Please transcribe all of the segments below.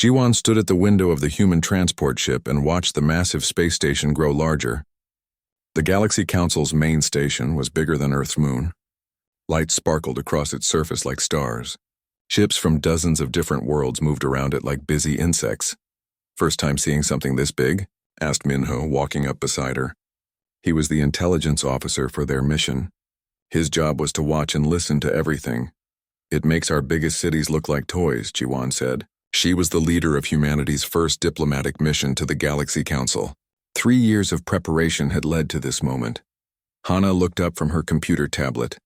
Jiwan stood at the window of the human transport ship and watched the massive space station grow larger. The Galaxy Council's main station was bigger than Earth's moon. Lights sparkled across its surface like stars. Ships from dozens of different worlds moved around it like busy insects. "First time seeing something this big?" asked Minho, walking up beside her. He was the intelligence officer for their mission. His job was to watch and listen to everything. "It makes our biggest cities look like toys," Jiwan said. She was the leader of humanity's first diplomatic mission to the Galaxy Council. 3 years of preparation had led to this moment. Hana looked up from her computer tablet.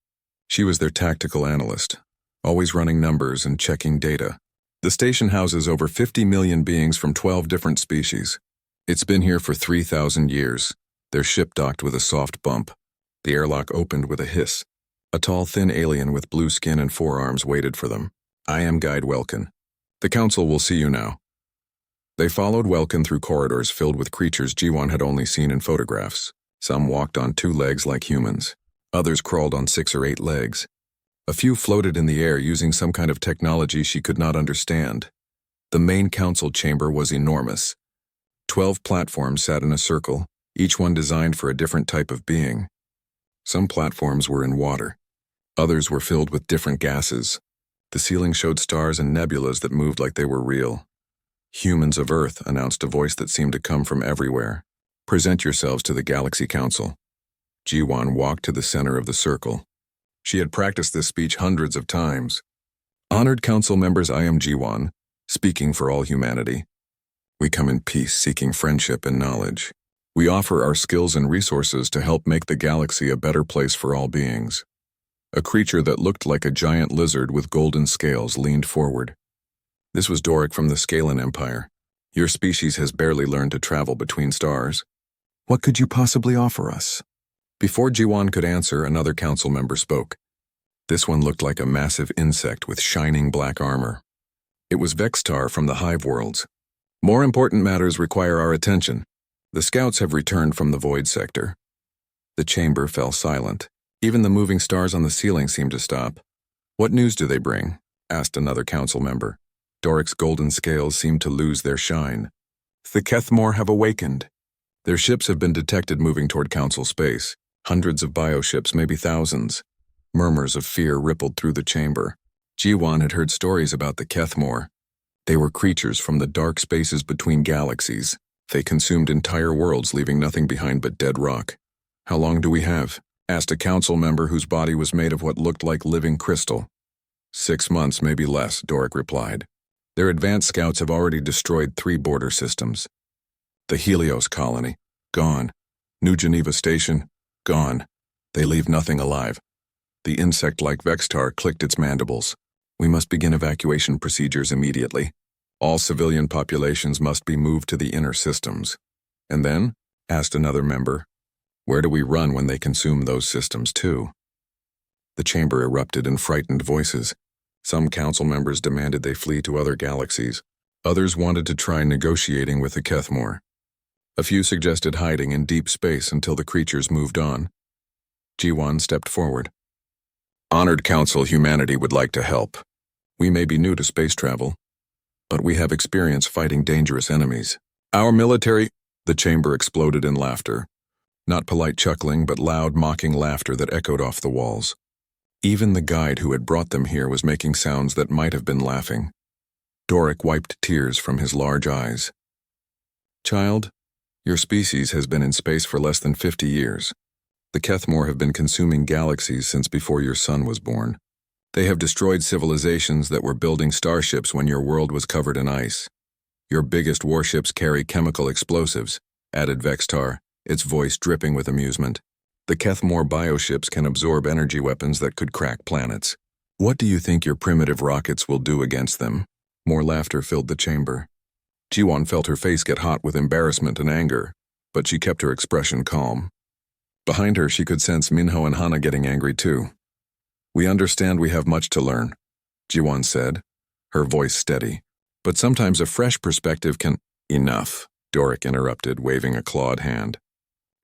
She was their tactical analyst, always running numbers and checking data. The station houses over 50 million beings from 12 different species. It's been here for 3,000 years. Their ship docked with a soft bump. The airlock opened with a hiss. A tall, thin alien with blue skin and forearms waited for them. "I am Guide Welkin. The Council will see you now." They followed Welkin through corridors filled with creatures Jiwan had only seen in photographs. Some walked on 2 legs like humans. Others crawled on 6 or 8 legs. A few floated in the air using some kind of technology she could not understand. The main council chamber was enormous. 12 platforms sat in a circle, each one designed for a different type of being. Some platforms were in water. Others were filled with different gases. The ceiling showed stars and nebulas that moved like they were real. "Humans of Earth," announced a voice that seemed to come from everywhere. "Present yourselves to the Galaxy Council." Jiwan walked to the center of the circle. She had practiced this speech hundreds of times. "Honored council members, I am Jiwan, speaking for all humanity. We come in peace, seeking friendship and knowledge. We offer our skills and resources to help make the galaxy a better place for all beings." A creature that looked like a giant lizard with golden scales leaned forward. "This was Doric from the Scalan Empire. Your species has barely learned to travel between stars. What could you possibly offer us?" Before Jiwan could answer, another council member spoke. This one looked like a massive insect with shining black armor. It was Vextar from the Hive Worlds. "More important matters require our attention. The scouts have returned from the Void Sector." The chamber fell silent. Even the moving stars on the ceiling seemed to stop. "What news do they bring?" asked another council member. Doric's golden scales seemed to lose their shine. "The Kethmore have awakened. Their ships have been detected moving toward council space. Hundreds of bioships, maybe thousands." Murmurs of fear rippled through the chamber. Jiwan had heard stories about the Kethmore. They were creatures from the dark spaces between galaxies. They consumed entire worlds, leaving nothing behind but dead rock. "How long do we have?" asked a council member whose body was made of what looked like living crystal. 6 months, maybe less," Doric replied. "Their advanced scouts have already destroyed 3 border systems. The Helios colony, gone. New Geneva Station, gone. They leave nothing alive." The insect-like Vextar clicked its mandibles. "We must begin evacuation procedures immediately. All civilian populations must be moved to the inner systems." "And then?" asked another member. "Where do we run when they consume those systems too?" The chamber erupted in frightened voices. Some council members demanded they flee to other galaxies. Others wanted to try negotiating with the Kethmore. A few suggested hiding in deep space until the creatures moved on. Jiwan stepped forward. "Honored Council, humanity would like to help. We may be new to space travel, but we have experience fighting dangerous enemies. Our military—" The chamber exploded in laughter. Not polite chuckling, but loud, mocking laughter that echoed off the walls. Even the guide who had brought them here was making sounds that might have been laughing. Doric wiped tears from his large eyes. "Child, your species has been in space for less than 50 years. The Kethmore have been consuming galaxies since before your son was born. They have destroyed civilizations that were building starships when your world was covered in ice. Your biggest warships carry chemical explosives," added Vextar, its voice dripping with amusement. "The Kethmore bioships can absorb energy weapons that could crack planets. What do you think your primitive rockets will do against them?" More laughter filled the chamber. Jiwan felt her face get hot with embarrassment and anger, but she kept her expression calm. Behind her, she could sense Minho and Hana getting angry too. "We understand we have much to learn," Jiwan said, her voice steady. "But sometimes a fresh perspective can—" "Enough," Doric interrupted, waving a clawed hand.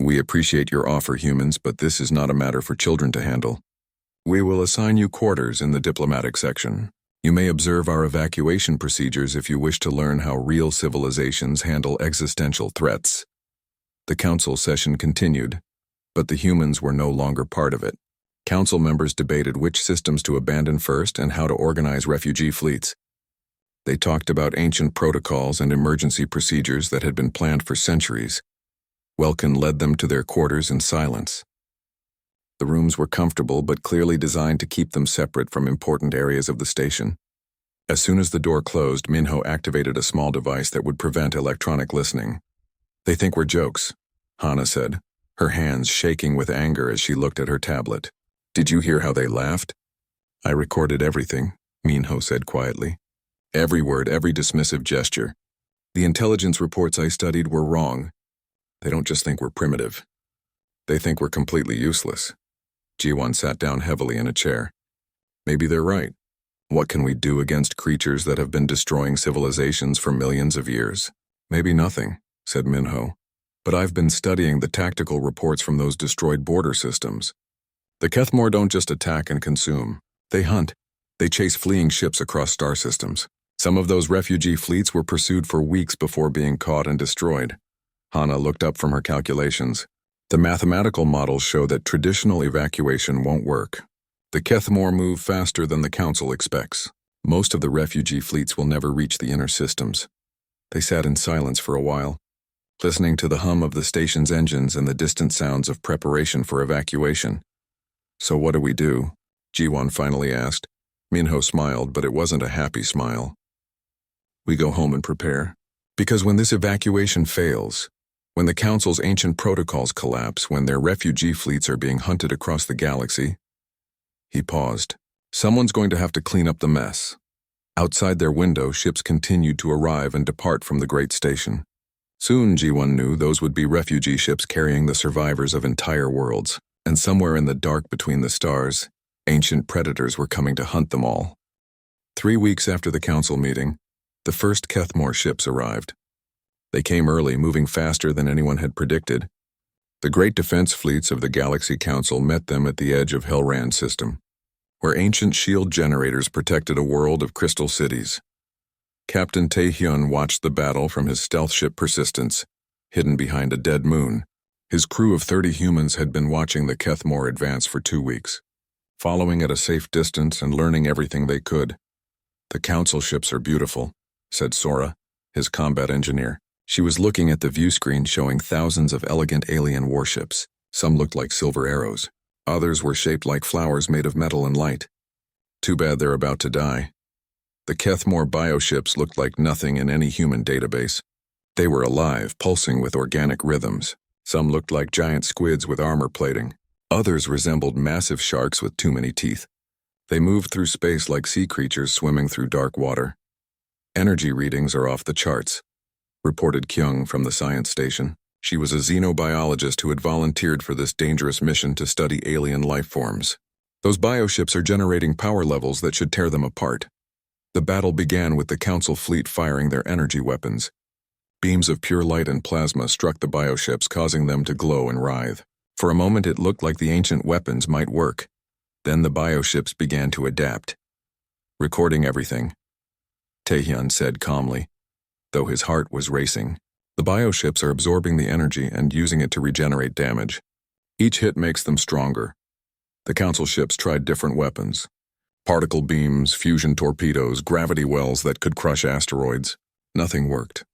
"We appreciate your offer, humans, but this is not a matter for children to handle. We will assign you quarters in the diplomatic section. You may observe our evacuation procedures if you wish to learn how real civilizations handle existential threats. The council session continued, but the humans were no longer part of it. Council members debated which systems to abandon first and how to organize refugee fleets. They talked about ancient protocols and emergency procedures that had been planned for centuries. Welkin led them to their quarters in silence. The rooms were comfortable but clearly designed to keep them separate from important areas of the station. As soon as the door closed, Minho activated a small device that would prevent electronic listening. "They think we're jokes," Hana said, her hands shaking with anger as she looked at her tablet. "Did you hear how they laughed?" "I recorded everything," Minho said quietly. "Every word, every dismissive gesture. The intelligence reports I studied were wrong. They don't just think we're primitive. They think we're completely useless." Jiwon sat down heavily in a chair. "Maybe they're right. What can we do against creatures that have been destroying civilizations for millions of years?" "Maybe nothing," said Minho. "But I've been studying the tactical reports from those destroyed border systems. The Kethmore don't just attack and consume. They hunt. They chase fleeing ships across star systems. Some of those refugee fleets were pursued for weeks before being caught and destroyed." Hana looked up from her calculations. "The mathematical models show that traditional evacuation won't work. The Kethmore move faster than the Council expects. Most of the refugee fleets will never reach the inner systems." They sat in silence for a while, listening to the hum of the station's engines and the distant sounds of preparation for evacuation. "So what do we do?" Jiwon finally asked. Minho smiled, but it wasn't a happy smile. "We go home and prepare. Because when this evacuation fails, when the Council's ancient protocols collapse, when their refugee fleets are being hunted across the galaxy..." He paused. "Someone's going to have to clean up the mess." Outside their window, ships continued to arrive and depart from the great station. Soon, Jiwon knew, those would be refugee ships carrying the survivors of entire worlds, and somewhere in the dark between the stars, ancient predators were coming to hunt them all. 3 weeks after the council meeting, the first Kethmore ships arrived. They came early, moving faster than anyone had predicted. The great defense fleets of the Galaxy Council met them at the edge of Hellrand system, where ancient shield generators protected a world of crystal cities. Captain Taehyun watched the battle from his stealth ship Persistence, hidden behind a dead moon. His crew of 30 humans had been watching the Kethmore advance for 2 weeks, following at a safe distance and learning everything they could. "The council ships are beautiful," said Sora, his combat engineer. She was looking at the view screen showing thousands of elegant alien warships. Some looked like silver arrows. Others were shaped like flowers made of metal and light. "Too bad they're about to die." The Kethmore bioships looked like nothing in any human database. They were alive, pulsing with organic rhythms. Some looked like giant squids with armor plating. Others resembled massive sharks with too many teeth. They moved through space like sea creatures swimming through dark water. "Energy readings are off the charts," reported Kyung from the science station. She was a xenobiologist who had volunteered for this dangerous mission to study alien life forms. "Those bioships are generating power levels that should tear them apart." The battle began with the Council fleet firing their energy weapons. Beams of pure light and plasma struck the bioships, causing them to glow and writhe. For a moment it looked like the ancient weapons might work. Then the bioships began to adapt. "Recording everything," Taehyun said calmly, though his heart was racing. "The bioships are absorbing the energy and using it to regenerate damage. Each hit makes them stronger." The Council ships tried different weapons. Particle beams, fusion torpedoes, gravity wells that could crush asteroids. Nothing worked.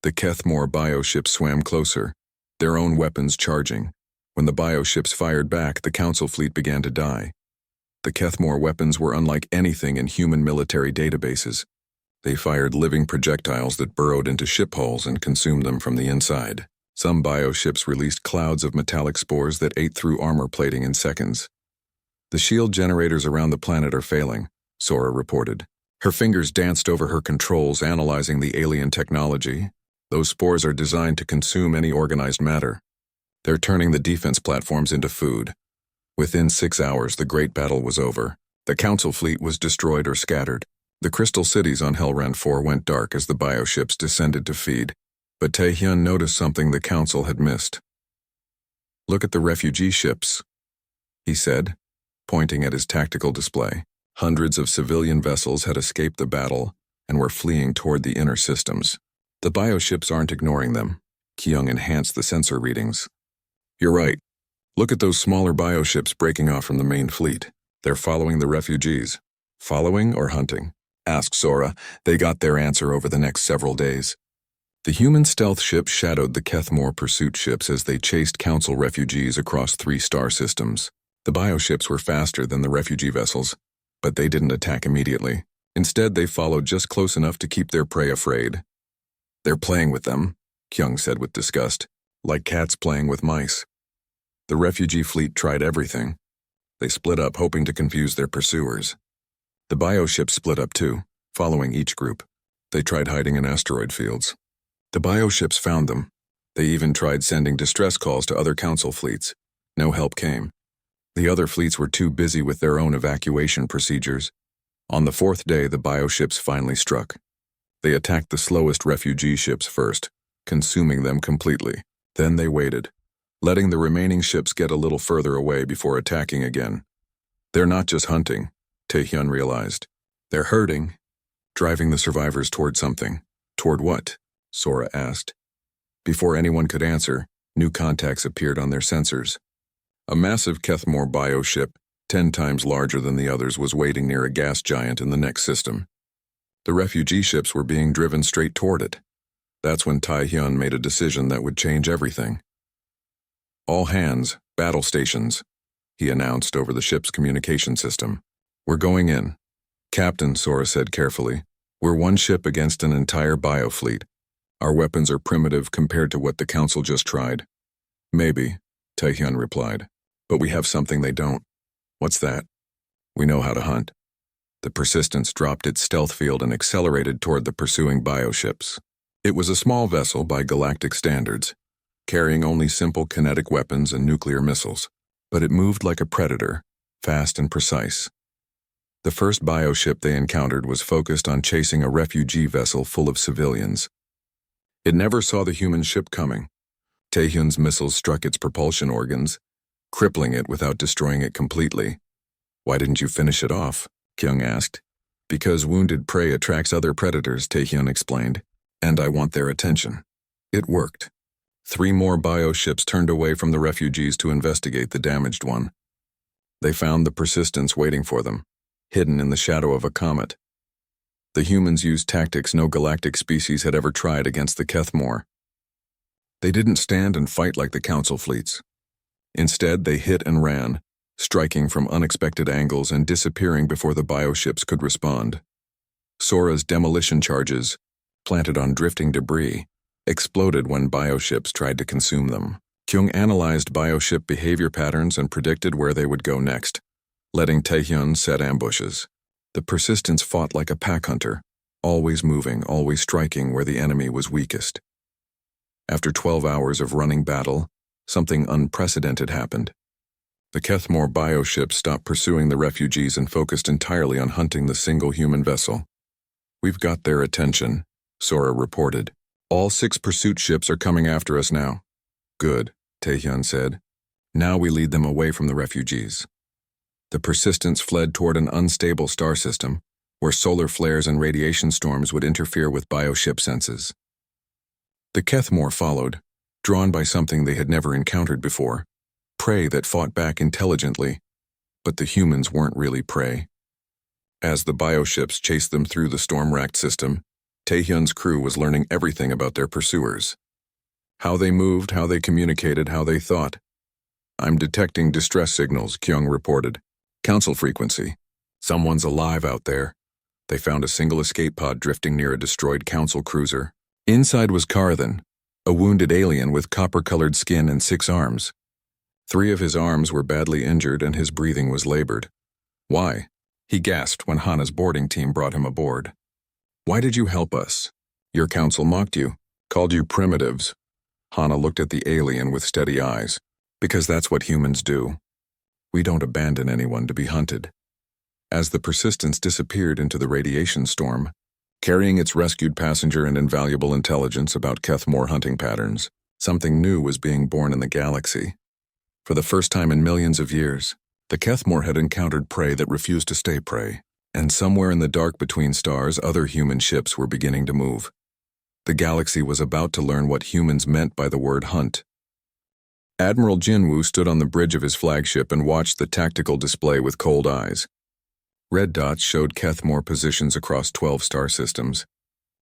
The Kethmore bioships swam closer, their own weapons charging. When the bioships fired back, the Council fleet began to die. The Kethmore weapons were unlike anything in human military databases. They fired living projectiles that burrowed into ship hulls and consumed them from the inside. Some bioships released clouds of metallic spores that ate through armor plating in seconds. "The shield generators around the planet are failing," Sora reported. Her fingers danced over her controls, analyzing the alien technology. "Those spores are designed to consume any organized matter. They're turning the defense platforms into food." Within 6 hours, the great battle was over. The Council fleet was destroyed or scattered. The crystal cities on Hellrand 4 went dark as the bioships descended to feed. But Taehyun noticed something the Council had missed. "Look at the refugee ships," he said, pointing at his tactical display. Hundreds of civilian vessels had escaped the battle and were fleeing toward the inner systems. The bioships aren't ignoring them. Kyung enhanced the sensor readings. You're right. Look at those smaller bioships breaking off from the main fleet. They're following the refugees. Following or hunting? Asked Sora. They got their answer over the next several days. The human stealth ship shadowed the Kethmore pursuit ships as they chased Council refugees across 3 star systems. The bioships were faster than the refugee vessels, but they didn't attack immediately. Instead, they followed just close enough to keep their prey afraid. They're playing with them, Kyung said with disgust, like cats playing with mice. The refugee fleet tried everything. They split up, hoping to confuse their pursuers. The bioships split up too, following each group. They tried hiding in asteroid fields. The bioships found them. They even tried sending distress calls to other Council fleets. No help came. The other fleets were too busy with their own evacuation procedures. On the 4th day, the bioships finally struck. They attacked the slowest refugee ships first, consuming them completely. Then they waited, letting the remaining ships get a little further away before attacking again. They're not just hunting, Taehyun realized. They're herding, driving the survivors toward something. Toward what? Sora asked. Before anyone could answer, new contacts appeared on their sensors. A massive Kethmore bioship, 10 times larger than the others, was waiting near a gas giant in the next system. The refugee ships were being driven straight toward it. That's when Taehyun made a decision that would change everything. All hands, battle stations, he announced over the ship's communication system. We're going in. Captain, Sora said carefully. We're one ship against an entire biofleet. Our weapons are primitive compared to what the Council just tried. Maybe, Taehyun replied. But we have something they don't. What's that? We know how to hunt. The Persistence dropped its stealth field and accelerated toward the pursuing bioships. It was a small vessel by galactic standards, carrying only simple kinetic weapons and nuclear missiles, but it moved like a predator, fast and precise. The first bioship they encountered was focused on chasing a refugee vessel full of civilians. It never saw the human ship coming. Taehyun's missiles struck its propulsion organs, crippling it without destroying it completely. Why didn't you finish it off? Kyung asked. Because wounded prey attracts other predators, Taehyun explained, and I want their attention. It worked. 3 more bioships turned away from the refugees to investigate the damaged one. They found the Persistence waiting for them, hidden in the shadow of a comet. The humans used tactics no galactic species had ever tried against the Kethmore. They didn't stand and fight like the Council fleets. Instead, they hit and ran, striking from unexpected angles and disappearing before the bioships could respond. Sora's demolition charges, planted on drifting debris, exploded when bioships tried to consume them. Kyung analyzed bioship behavior patterns and predicted where they would go next, letting Taehyun set ambushes. The Persistence fought like a pack hunter, always moving, always striking where the enemy was weakest. After 12 hours of running battle, something unprecedented happened. The Kethmore bioship stopped pursuing the refugees and focused entirely on hunting the single human vessel. We've got their attention, Sora reported. All 6 pursuit ships are coming after us now. Good, Taehyun said. Now we lead them away from the refugees. The Persistence fled toward an unstable star system, where solar flares and radiation storms would interfere with bioship senses. The Kethmore followed, drawn by something they had never encountered before. Prey that fought back intelligently, but the humans weren't really prey. As the bioships chased them through the storm-racked system, Taehyun's crew was learning everything about their pursuers. How they moved, how they communicated, how they thought. I'm detecting distress signals, Kyung reported. Council frequency. Someone's alive out there. They found a single escape pod drifting near a destroyed Council cruiser. Inside was Karthan, a wounded alien with copper-colored skin and 6 arms. 3 of his arms were badly injured and his breathing was labored. Why? He gasped when Hana's boarding team brought him aboard. Why did you help us? Your Council mocked you, called you primitives. Hana looked at the alien with steady eyes. Because that's what humans do. We don't abandon anyone to be hunted. As the Persistence disappeared into the radiation storm, carrying its rescued passenger and invaluable intelligence about Kethmore hunting patterns, something new was being born in the galaxy. For the first time in millions of years, the The Kethmore had encountered prey that refused to stay prey, and somewhere in the dark between stars, other human ships were beginning to move. The galaxy was about to learn what humans meant by the word hunt. Admiral Jinwoo stood on the bridge of his flagship and watched the tactical display with cold eyes. Red dots showed Kethmore positions across 12 star systems.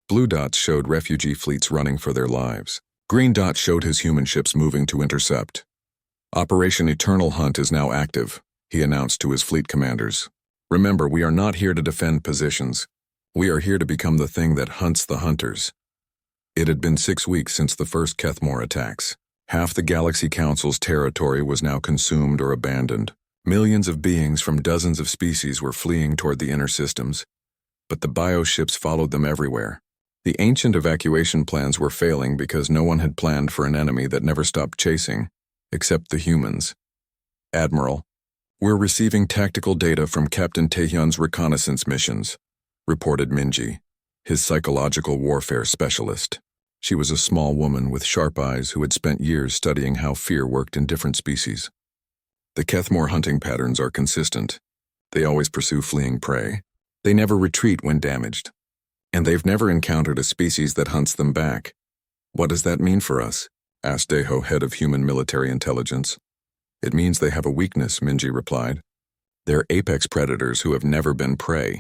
Blue dots showed refugee fleets running for their lives. Green dots showed his human ships moving to intercept. Operation Eternal Hunt is now active, he announced to his fleet commanders. Remember, we are not here to defend positions. We are here to become the thing that hunts the hunters. It had been 6 weeks since the first Kethmore attacks. Half the Galaxy Council's territory was now consumed or abandoned. Millions of beings from dozens of species were fleeing toward the inner systems, but the bioships followed them everywhere. The ancient evacuation plans were failing because no one had planned for an enemy that never stopped chasing, except the humans. Admiral, we're receiving tactical data from Captain Taehyun's reconnaissance missions, reported Minji, his psychological warfare specialist. She was a small woman with sharp eyes who had spent years studying how fear worked in different species. The Kethmore hunting patterns are consistent. They always pursue fleeing prey. They never retreat when damaged. And they've never encountered a species that hunts them back. What does that mean for us? Asked Daeho, head of human military intelligence. It means they have a weakness, Minji replied. They're apex predators who have never been prey.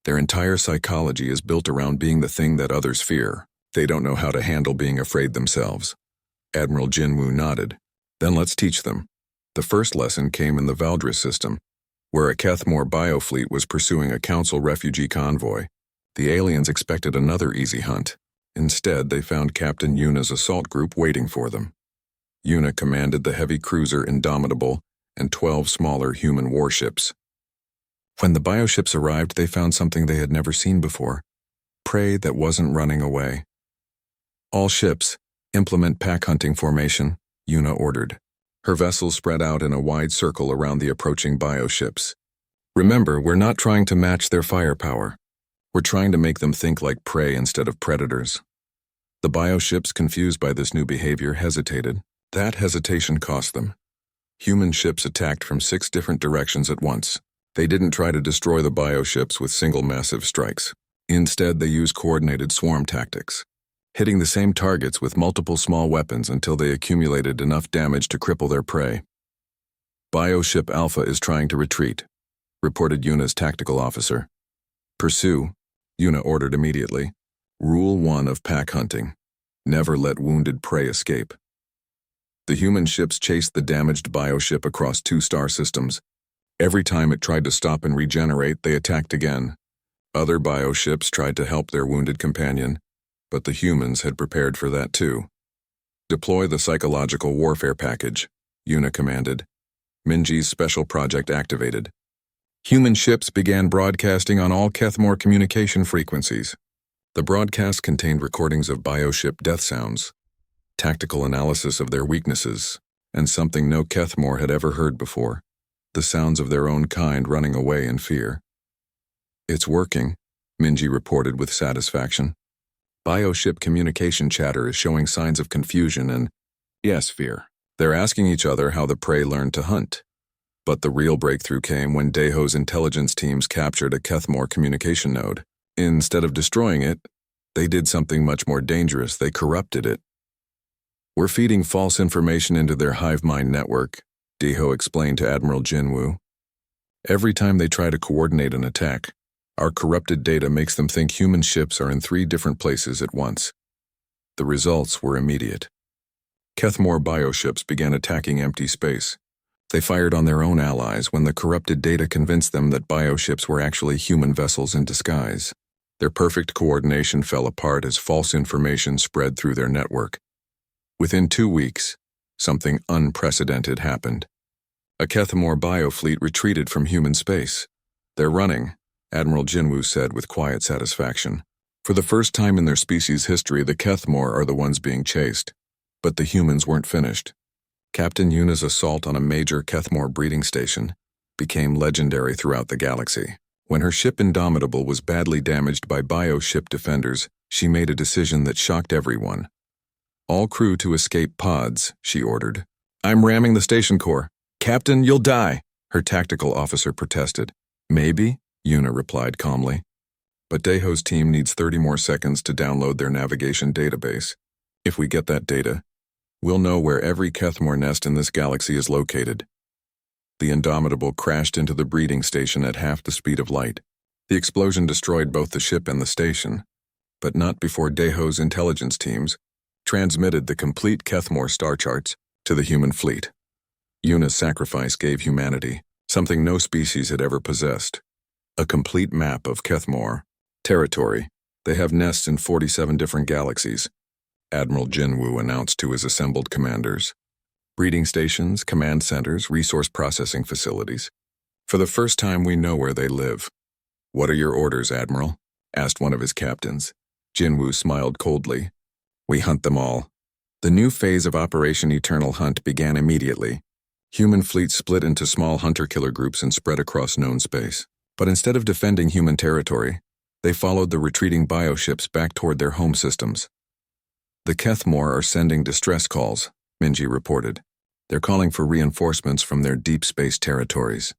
Their entire psychology is built around being the thing that others fear. They don't know how to handle being afraid themselves. Admiral Jinwoo nodded. Then let's teach them. The first lesson came in the Valdris system, where a Kethmore biofleet was pursuing a Council refugee convoy. The aliens expected another easy hunt. Instead, they found Captain Yuna's assault group waiting for them. Yuna commanded the heavy cruiser Indomitable and 12 smaller human warships. When the bioships arrived, they found something they had never seen before: prey that wasn't running away. All ships, implement pack hunting formation, Yuna ordered. Her vessels spread out in a wide circle around the approaching bioships. Remember, we're not trying to match their firepower. We're trying to make them think like prey instead of predators. The bioships, confused by this new behavior, hesitated. That hesitation cost them. Human ships attacked from 6 different directions at once. They didn't try to destroy the bioships with single massive strikes. Instead, they used coordinated swarm tactics, hitting the same targets with multiple small weapons until they accumulated enough damage to cripple their prey. Bioship Alpha is trying to retreat, reported Yuna's tactical officer. Pursue, Yuna ordered immediately. Rule 1 of pack hunting: never let wounded prey escape. The human ships chased the damaged bioship across 2 star systems. Every time it tried to stop and regenerate, they attacked again. Other bioships tried to help their wounded companion, but the humans had prepared for that too. Deploy the psychological warfare package, Yuna commanded. Minji's special project activated. Human ships began broadcasting on all Kethmore communication frequencies. The broadcast contained recordings of bioship death sounds, tactical analysis of their weaknesses, and something no Kethmore had ever heard before: the sounds of their own kind running away in fear. It's working, Minji reported with satisfaction. Bioship communication chatter is showing signs of confusion and, yes, fear. They're asking each other how the prey learned to hunt. But the real breakthrough came when Daeho's intelligence teams captured a Kethmore communication node. Instead of destroying it, they did something much more dangerous. They corrupted it. We're feeding false information into their hive mind network, Daeho explained to Admiral Jinwoo. Every time they try to coordinate an attack, our corrupted data makes them think human ships are in 3 different places at once. The results were immediate. Kethmore bioships began attacking empty space. They fired on their own allies when the corrupted data convinced them that bioships were actually human vessels in disguise. Their perfect coordination fell apart as false information spread through their network. Within 2 weeks, something unprecedented happened. A Kethmore biofleet retreated from human space. They're running, Admiral Jinwoo said with quiet satisfaction. For the first time in their species' history, the Kethmore are the ones being chased. But the humans weren't finished. Captain Yuna's assault on a major Kethmore breeding station became legendary throughout the galaxy. When her ship Indomitable was badly damaged by bioship defenders, she made a decision that shocked everyone. All crew to escape pods, she ordered. I'm ramming the station core. Captain, you'll die, Her tactical officer protested. Maybe, Yuna replied calmly. But Deho's team needs 30 more seconds to download their navigation database. If we get that data, we'll know where every Kethmore nest in this galaxy is located. The Indomitable crashed into the breeding station at half the speed of light. The explosion destroyed both the ship and the station, but not before Deho's intelligence teams transmitted the complete Kethmore star charts to the human fleet. Yuna's sacrifice gave humanity something no species had ever possessed: a complete map of Kethmore territory. They have nests in 47 different galaxies, Admiral Jinwoo announced to his assembled commanders. Breeding stations, command centers, resource processing facilities. For the first time, we know where they live. What are your orders, Admiral? Asked one of his captains. Jinwoo smiled coldly. We hunt them all. The new phase of Operation Eternal Hunt began immediately. Human fleets split into small hunter-killer groups and spread across known space. But instead of defending human territory, they followed the retreating bioships back toward their home systems. The Kethmore are sending distress calls, Minji reported. They're calling for reinforcements from their deep space territories.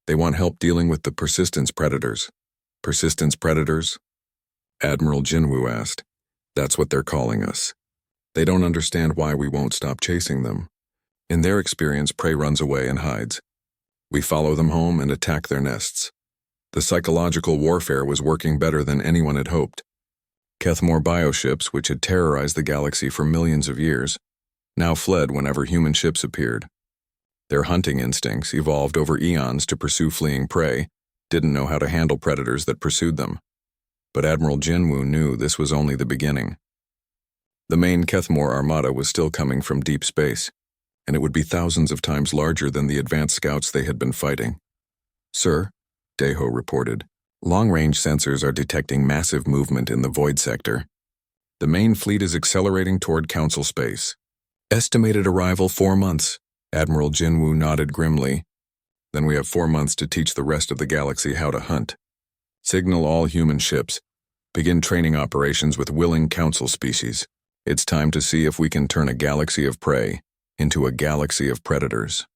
They want help dealing with the persistence predators. Persistence predators? Admiral Jinwoo asked. That's what they're calling us. They don't understand why we won't stop chasing them. In their experience, prey runs away and hides. We follow them home and attack their nests. The psychological warfare was working better than anyone had hoped. Kethmore bioships, which had terrorized the galaxy for millions of years, now fled whenever human ships appeared. Their hunting instincts, evolved over eons to pursue fleeing prey, didn't know how to handle predators that pursued them. But Admiral Jinwoo knew this was only the beginning. The main Kethmore armada was still coming from deep space, and it would be thousands of times larger than the advanced scouts they had been fighting. Sir, Deho reported, long-range sensors are detecting massive movement in the void sector. The main fleet is accelerating toward Council space. Estimated arrival 4 months. Admiral Jinwoo nodded grimly. Then we have 4 months to teach the rest of the galaxy how to hunt. Signal all human ships. Begin training operations with willing Council species. It's time to see if we can turn a galaxy of prey into a galaxy of predators.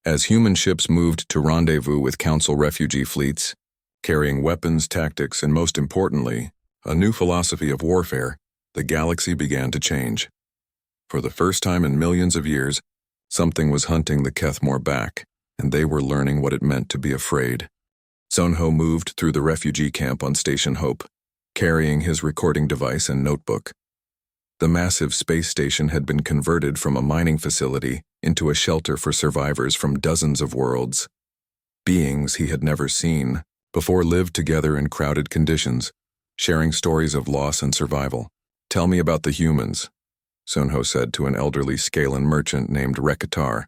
As human ships moved to rendezvous with Council refugee fleets, carrying weapons, tactics, and most importantly, a new philosophy of warfare, the galaxy began to change. For the first time in millions of years, something was hunting the Kethmore back, and they were learning what it meant to be afraid. Sunho moved through the refugee camp on Station Hope, carrying his recording device and notebook. The massive space station had been converted from a mining facility into a shelter for survivors from dozens of worlds. Beings he had never seen before lived together in crowded conditions, sharing stories of loss and survival. Tell me about the humans, Sunho said to an elderly Scalan merchant named Rekatar.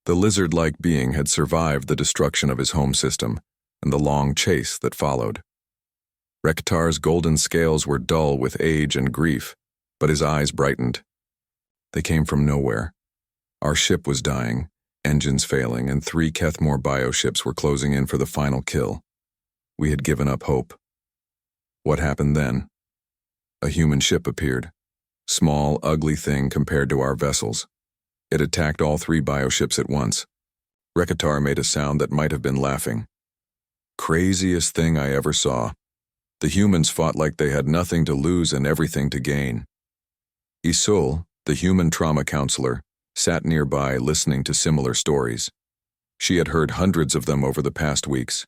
The lizard-like being had survived the destruction of his home system and the long chase that followed. Rekatar's golden scales were dull with age and grief, but his eyes brightened. They came from nowhere. Our ship was dying, engines failing, and 3 Kethmore bioships were closing in for the final kill. We had given up hope. What happened then? A human ship appeared. Small, ugly thing compared to our vessels. It attacked all 3 bioships at once. Rekatar made a sound that might have been laughing. Craziest thing I ever saw. The humans fought like they had nothing to lose and everything to gain. Isul, the human trauma counselor, sat nearby listening to similar stories. She had heard hundreds of them over the past weeks.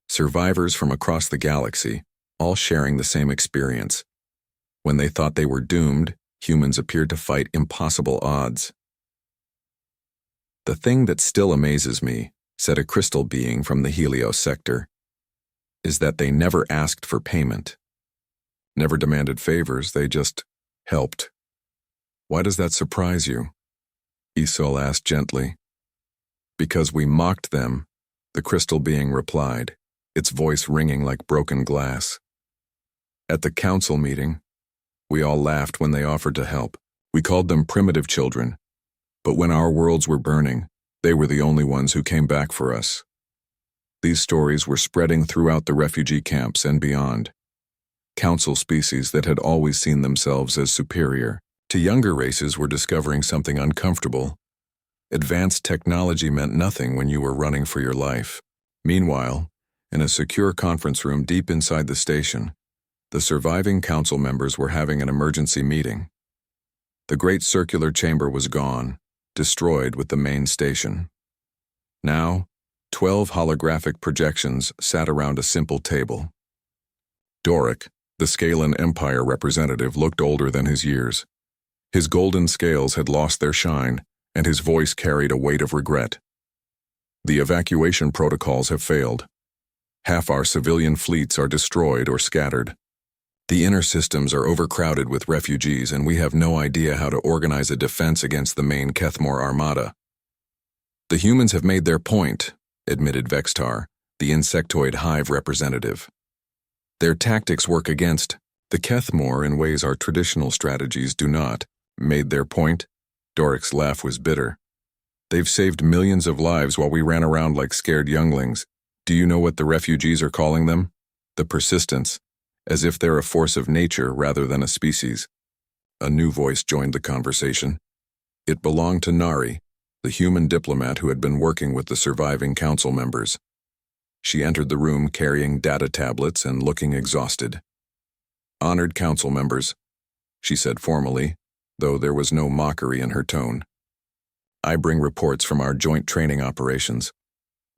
Survivors from across the galaxy, all sharing the same experience. When they thought they were doomed, humans appeared to fight impossible odds. The thing that still amazes me, said a crystal being from the Helios sector, is that they never asked for payment. Never demanded favors, they just helped. Why does that surprise you? Isul asked gently. Because we mocked them, the crystal being replied, its voice ringing like broken glass. At the council meeting, we all laughed when they offered to help. We called them primitive children, but when our worlds were burning, they were the only ones who came back for us. These stories were spreading throughout the refugee camps and beyond. Council species that had always seen themselves as superior to younger races were discovering something uncomfortable. Advanced technology meant nothing when you were running for your life. Meanwhile, in a secure conference room deep inside the station, the surviving council members were having an emergency meeting. The great circular chamber was gone, destroyed with the main station. Now, 12 holographic projections sat around a simple table. Doric, the Scalan Empire representative, looked older than his years. His golden scales had lost their shine, and his voice carried a weight of regret. The evacuation protocols have failed. Half our civilian fleets are destroyed or scattered. The inner systems are overcrowded with refugees, and we have no idea how to organize a defense against the main Kethmor armada. The humans have made their point, admitted Vextar, the insectoid hive representative. Their tactics work against the Kethmor in ways our traditional strategies do not. Made their point? Doric's laugh was bitter. They've saved millions of lives while we ran around like scared younglings. Do you know what the refugees are calling them? The persistence, as if they're a force of nature rather than a species. A new voice joined the conversation. It belonged to Nari, the human diplomat who had been working with the surviving council members. She entered the room carrying data tablets and looking exhausted. Honored council members, she said formally, though there was no mockery in her tone. I bring reports from our joint training operations.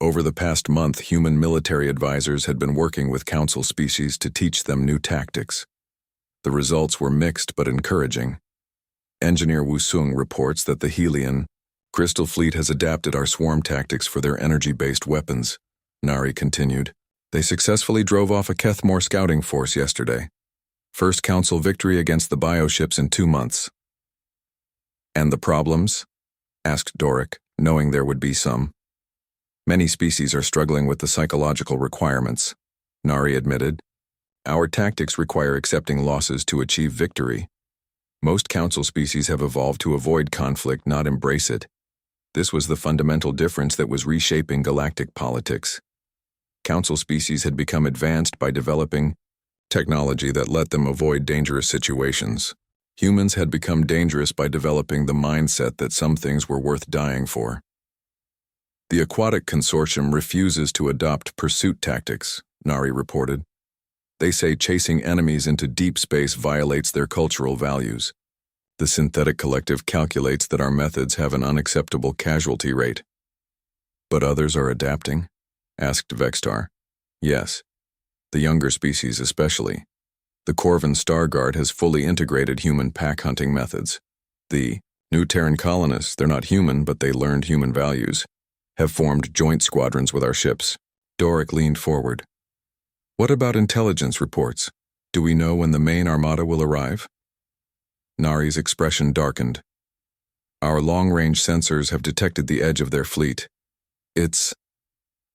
Over the past month, human military advisors had been working with council species to teach them new tactics. The results were mixed but encouraging. Engineer Wusung reports that the Helian Crystal Fleet has adapted our swarm tactics for their energy-based weapons, Nari continued. They successfully drove off a Kethmor scouting force yesterday. First council victory against the bioships in 2 months. And the problems? Asked Doric, knowing there would be some. Many species are struggling with the psychological requirements, Nari admitted. Our tactics require accepting losses to achieve victory. Most council species have evolved to avoid conflict, not embrace it. This was the fundamental difference that was reshaping galactic politics. Council species had become advanced by developing technology that let them avoid dangerous situations. Humans had become dangerous by developing the mindset that some things were worth dying for. The Aquatic Consortium refuses to adopt pursuit tactics, Nari reported. They say chasing enemies into deep space violates their cultural values. The Synthetic Collective calculates that our methods have an unacceptable casualty rate. But others are adapting? Asked Vextar. Yes. The younger species especially. The Corvin Star Guard has fully integrated human pack hunting methods. The new Terran colonists, they're not human, but they learned human values, have formed joint squadrons with our ships. Doric leaned forward. What about intelligence reports? Do we know when the main armada will arrive? Nari's expression darkened. Our long-range sensors have detected the edge of their fleet. It's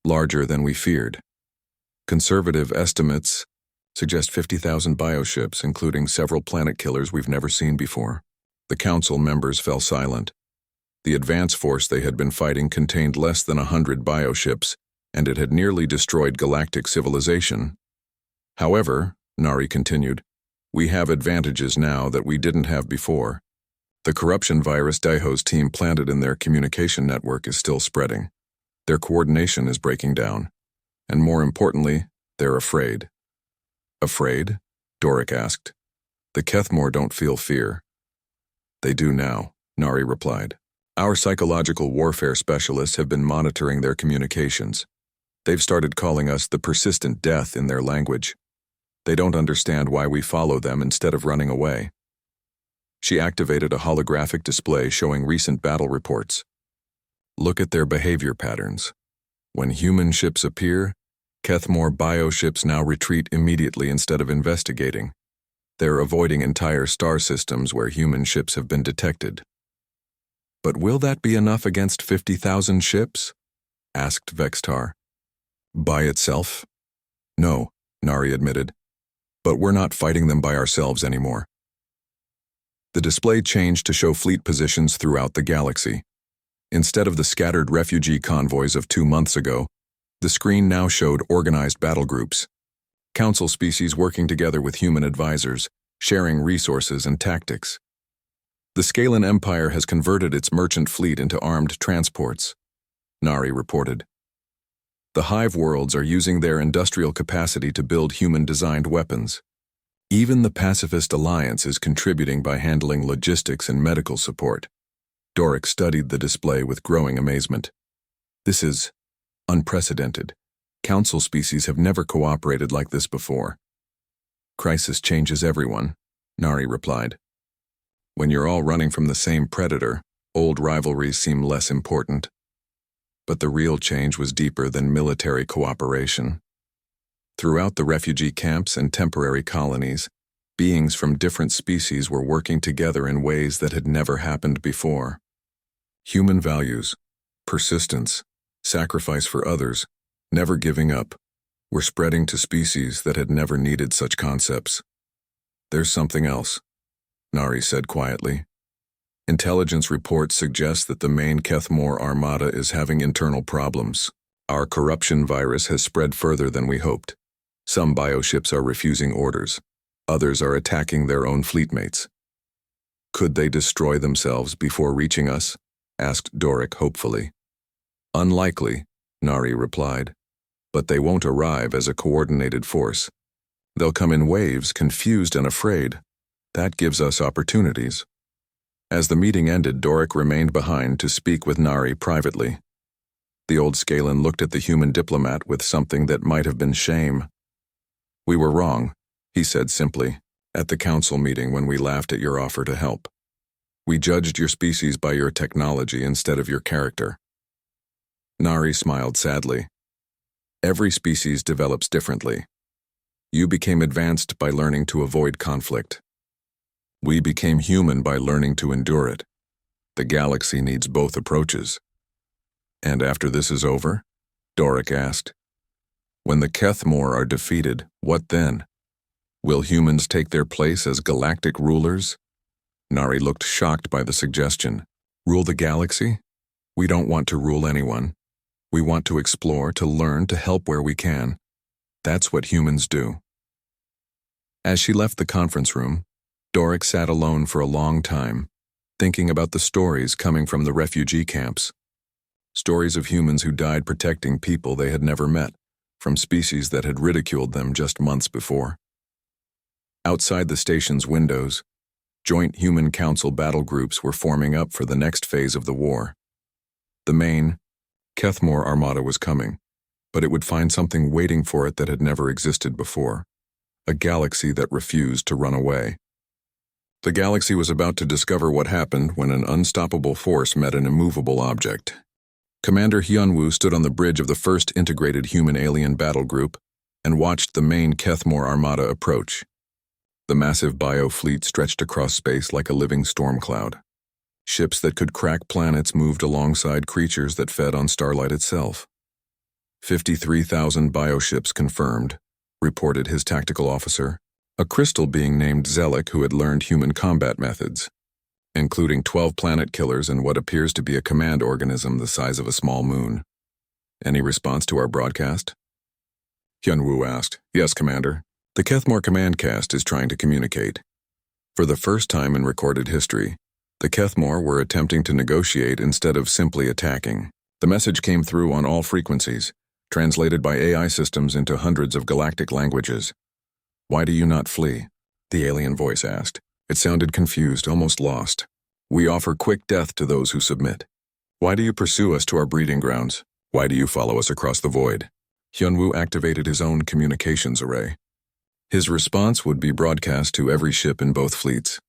larger than we feared. Conservative estimates suggest 50,000 bioships, including several planet killers we've never seen before. The council members fell silent. The advance force they had been fighting contained less than 100 bioships, and it had nearly destroyed galactic civilization. However, Nari continued, we have advantages now that we didn't have before. The corruption virus Daiho's team planted in their communication network is still spreading. Their coordination is breaking down. And more importantly, they're afraid. Afraid? Doric asked. The Kethmor don't feel fear. They do now, Nari replied. Our psychological warfare specialists have been monitoring their communications. They've started calling us the persistent death in their language. They don't understand why we follow them instead of running away. She activated a holographic display showing recent battle reports. Look at their behavior patterns. When human ships appear, Kethmor bioships now retreat immediately instead of investigating. They're avoiding entire star systems where human ships have been detected. But will that be enough against 50,000 ships? Asked Vextar. By itself? No, Nari admitted. But we're not fighting them by ourselves anymore. The display changed to show fleet positions throughout the galaxy. Instead of the scattered refugee convoys of 2 months ago, the screen now showed organized battle groups. Council species working together with human advisors, sharing resources and tactics. The Scalan Empire has converted its merchant fleet into armed transports, Nari reported. The hive worlds are using their industrial capacity to build human-designed weapons. Even the Pacifist Alliance is contributing by handling logistics and medical support. Doric studied the display with growing amazement. This is unprecedented. Council species have never cooperated like this before. Crisis changes everyone, Nari replied. When you're all running from the same predator, old rivalries seem less important. But the real change was deeper than military cooperation. Throughout the refugee camps and temporary colonies, beings from different species were working together in ways that had never happened before. Human values, persistence, sacrifice for others, never giving up, were spreading to species that had never needed such concepts. There's something else, Nari said quietly. Intelligence reports suggest that the main Kethmore armada is having internal problems. Our corruption virus has spread further than we hoped. Some bioships are refusing orders. Others are attacking their own fleetmates. Could they destroy themselves before reaching us? Asked Doric hopefully. Unlikely, Nari replied. But they won't arrive as a coordinated force. They'll come in waves, confused and afraid. That gives us opportunities. As the meeting ended, Doric remained behind to speak with Nari privately. The old Scalan looked at the human diplomat with something that might have been shame. We were wrong, he said simply, at the council meeting when we laughed at your offer to help. We judged your species by your technology instead of your character. Nari smiled sadly. Every species develops differently. You became advanced by learning to avoid conflict. We became human by learning to endure it. The galaxy needs both approaches. And after this is over? Doric asked. When the Kethmore are defeated, what then? Will humans take their place as galactic rulers? Nari looked shocked by the suggestion. Rule the galaxy? We don't want to rule anyone. We want to explore, to learn, to help where we can. That's what humans do. As she left the conference room, Doric sat alone for a long time, thinking about the stories coming from the refugee camps. Stories of humans who died protecting people they had never met, from species that had ridiculed them just months before. Outside the station's windows, joint human council battle groups were forming up for the next phase of the war. The main Kethmore armada was coming, but it would find something waiting for it that had never existed before, a galaxy that refused to run away. The galaxy was about to discover what happened when an unstoppable force met an immovable object. Commander Hyunwoo stood on the bridge of the first integrated human-alien battle group and watched the main Kethmore armada approach. The massive bio-fleet stretched across space like a living storm cloud. Ships that could crack planets moved alongside creatures that fed on starlight itself. 53,000 bioships confirmed, reported his tactical officer, a crystal being named Zelik who had learned human combat methods, including 12 planet killers and what appears to be a command organism the size of a small moon. Any response to our broadcast? Hyunwoo asked. Yes, Commander. The Kethmore command cast is trying to communicate. For the first time in recorded history, the Kethmore were attempting to negotiate instead of simply attacking. The message came through on all frequencies, translated by AI systems into hundreds of galactic languages. Why do you not flee? The alien voice asked. It sounded confused, almost lost. We offer quick death to those who submit. Why do you pursue us to our breeding grounds? Why do you follow us across the void? Hyunwoo activated his own communications array. His response would be broadcast to every ship in both fleets,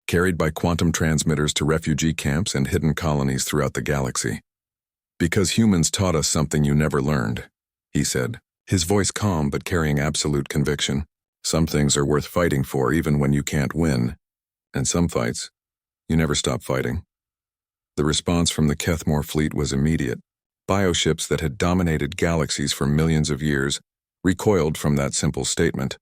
carried by quantum transmitters to refugee camps and hidden colonies throughout the galaxy. Because humans taught us something you never learned, he said, his voice calm but carrying absolute conviction. Some things are worth fighting for even when you can't win, and some fights, you never stop fighting. The response from the Kethmore fleet was immediate. Bioships that had dominated galaxies for millions of years recoiled from that simple statement.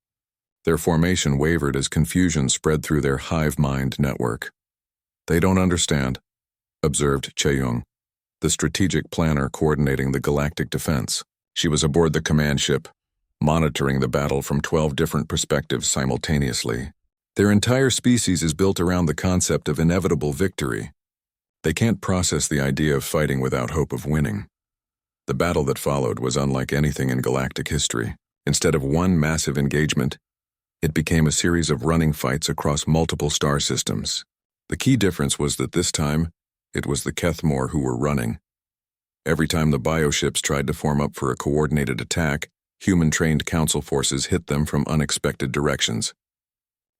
Their formation wavered as confusion spread through their hive mind network. They don't understand, observed Chaeyoung, the strategic planner coordinating the galactic defense. She was aboard the command ship, monitoring the battle from 12 different perspectives simultaneously. Their entire species is built around the concept of inevitable victory. They can't process the idea of fighting without hope of winning. The battle that followed was unlike anything in galactic history. Instead of one massive engagement, it became a series of running fights across multiple star systems. The key difference was that this time, it was the Kethmore who were running. Every time the bioships tried to form up for a coordinated attack, human-trained council forces hit them from unexpected directions.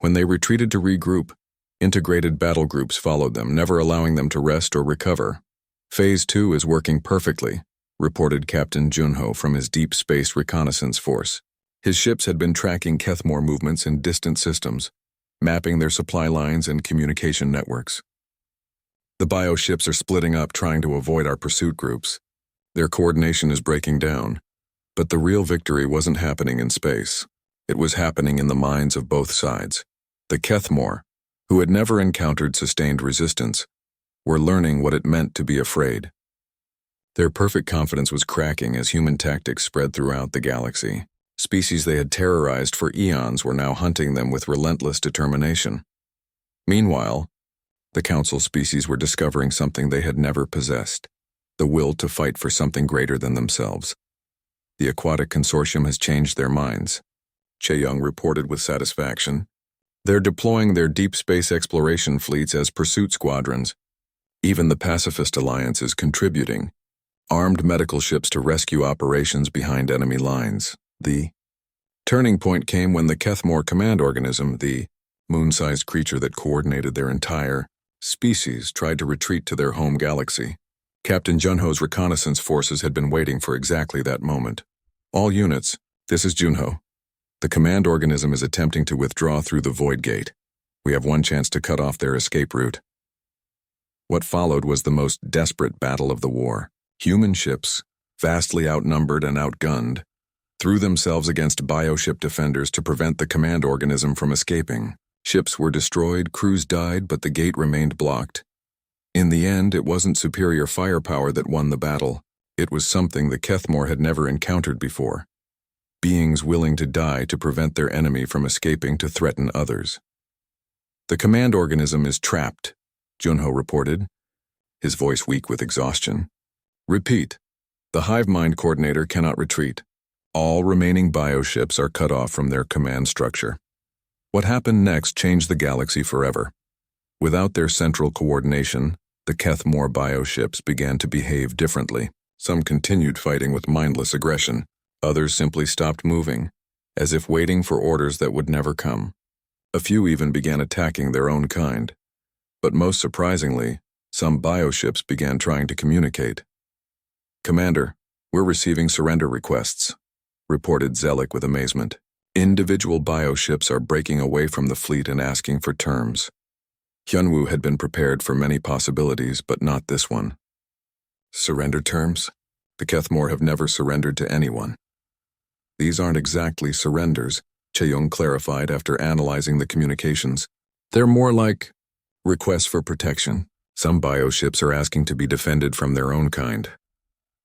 When they retreated to regroup, integrated battle groups followed them, never allowing them to rest or recover. Phase 2 is working perfectly, reported Captain Junho from his Deep Space Reconnaissance Force. His ships had been tracking Kethmore movements in distant systems, mapping their supply lines and communication networks. The bioships are splitting up, trying to avoid our pursuit groups. Their coordination is breaking down. But the real victory wasn't happening in space. It was happening in the minds of both sides. The Kethmore, who had never encountered sustained resistance, were learning what it meant to be afraid. Their perfect confidence was cracking as human tactics spread throughout the galaxy. Species they had terrorized for eons were now hunting them with relentless determination. Meanwhile, the Council species were discovering something they had never possessed, the will to fight for something greater than themselves. The Aquatic Consortium has changed their minds, Che-Young reported with satisfaction. They're deploying their deep space exploration fleets as pursuit squadrons. Even the Pacifist Alliance is contributing, armed medical ships to rescue operations behind enemy lines. The turning point came when the Kethmore command organism, the moon-sized creature that coordinated their entire species, tried to retreat to their home galaxy. Captain Junho's reconnaissance forces had been waiting for exactly that moment. All units, this is Junho. The command organism is attempting to withdraw through the Void Gate. We have one chance to cut off their escape route. What followed was the most desperate battle of the war. Human ships, vastly outnumbered and outgunned, threw themselves against bioship defenders to prevent the command organism from escaping. Ships were destroyed, crews died, but the gate remained blocked. In the end, it wasn't superior firepower that won the battle. It was something the Kethmore had never encountered before. Beings willing to die to prevent their enemy from escaping to threaten others. The command organism is trapped, Junho reported, his voice weak with exhaustion. Repeat. The hive mind coordinator cannot retreat. All remaining bioships are cut off from their command structure. What happened next changed the galaxy forever. Without their central coordination, the Kethmore bioships began to behave differently. Some continued fighting with mindless aggression. Others simply stopped moving, as if waiting for orders that would never come. A few even began attacking their own kind. But most surprisingly, some bioships began trying to communicate. Commander, we're receiving surrender requests, reported Zelik with amazement. Individual bioships are breaking away from the fleet and asking for terms. Hyunwoo had been prepared for many possibilities, but not this one. Surrender terms? The Kethmore have never surrendered to anyone. These aren't exactly surrenders, Che-Young clarified after analyzing the communications. They're more like requests for protection. Some bioships are asking to be defended from their own kind.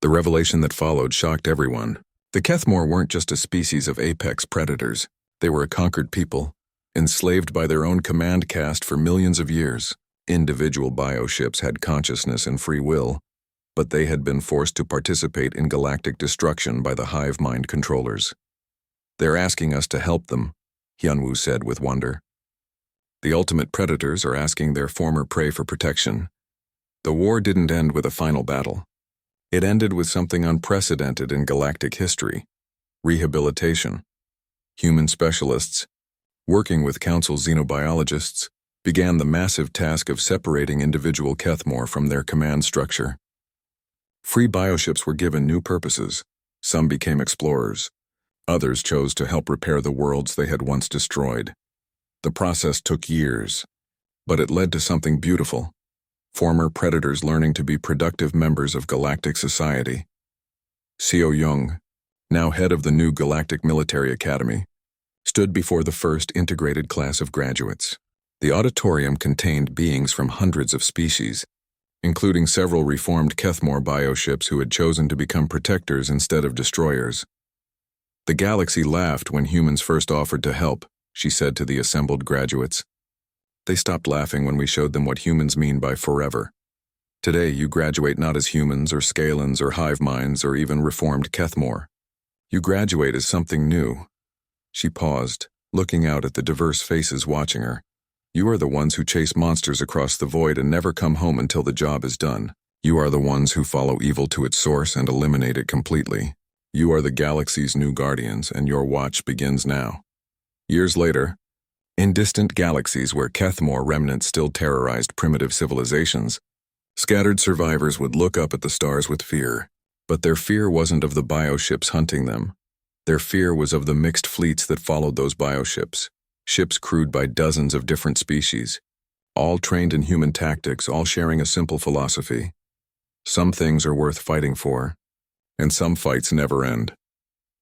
The revelation that followed shocked everyone. The Kethmore weren't just a species of apex predators. They were a conquered people, enslaved by their own command caste for millions of years. Individual bioships had consciousness and free will, but they had been forced to participate in galactic destruction by the hive mind controllers. They're asking us to help them, Hyunwoo said with wonder. The ultimate predators are asking their former prey for protection. The war didn't end with a final battle. It ended with something unprecedented in galactic history: rehabilitation. Human specialists, working with Council xenobiologists, began the massive task of separating individual Kethmore from their command structure. Free bioships were given new purposes. Some became explorers. Others chose to help repair the worlds they had once destroyed. The process took years, but it led to something beautiful. Former predators learning to be productive members of galactic society. Seo Young, now head of the new Galactic Military Academy, stood before the first integrated class of graduates. The auditorium contained beings from hundreds of species, including several reformed Kethmore bioships who had chosen to become protectors instead of destroyers. The galaxy laughed when humans first offered to help, she said to the assembled graduates. They stopped laughing when we showed them what humans mean by forever. Today, you graduate not as humans or scalens or hive minds or even reformed Kethmore. You graduate as something new. She paused, looking out at the diverse faces watching her. You are the ones who chase monsters across the void and never come home until the job is done. You are the ones who follow evil to its source and eliminate it completely. You are the galaxy's new guardians, and your watch begins now. Years later, in distant galaxies where Kethmore remnants still terrorized primitive civilizations, scattered survivors would look up at the stars with fear. But their fear wasn't of the bioships hunting them. Their fear was of the mixed fleets that followed those bioships, ships crewed by dozens of different species, all trained in human tactics, all sharing a simple philosophy. Some things are worth fighting for, and some fights never end.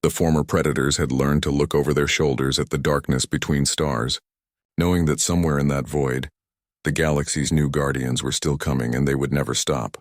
The former predators had learned to look over their shoulders at the darkness between stars, knowing that somewhere in that void, the galaxy's new guardians were still coming and they would never stop.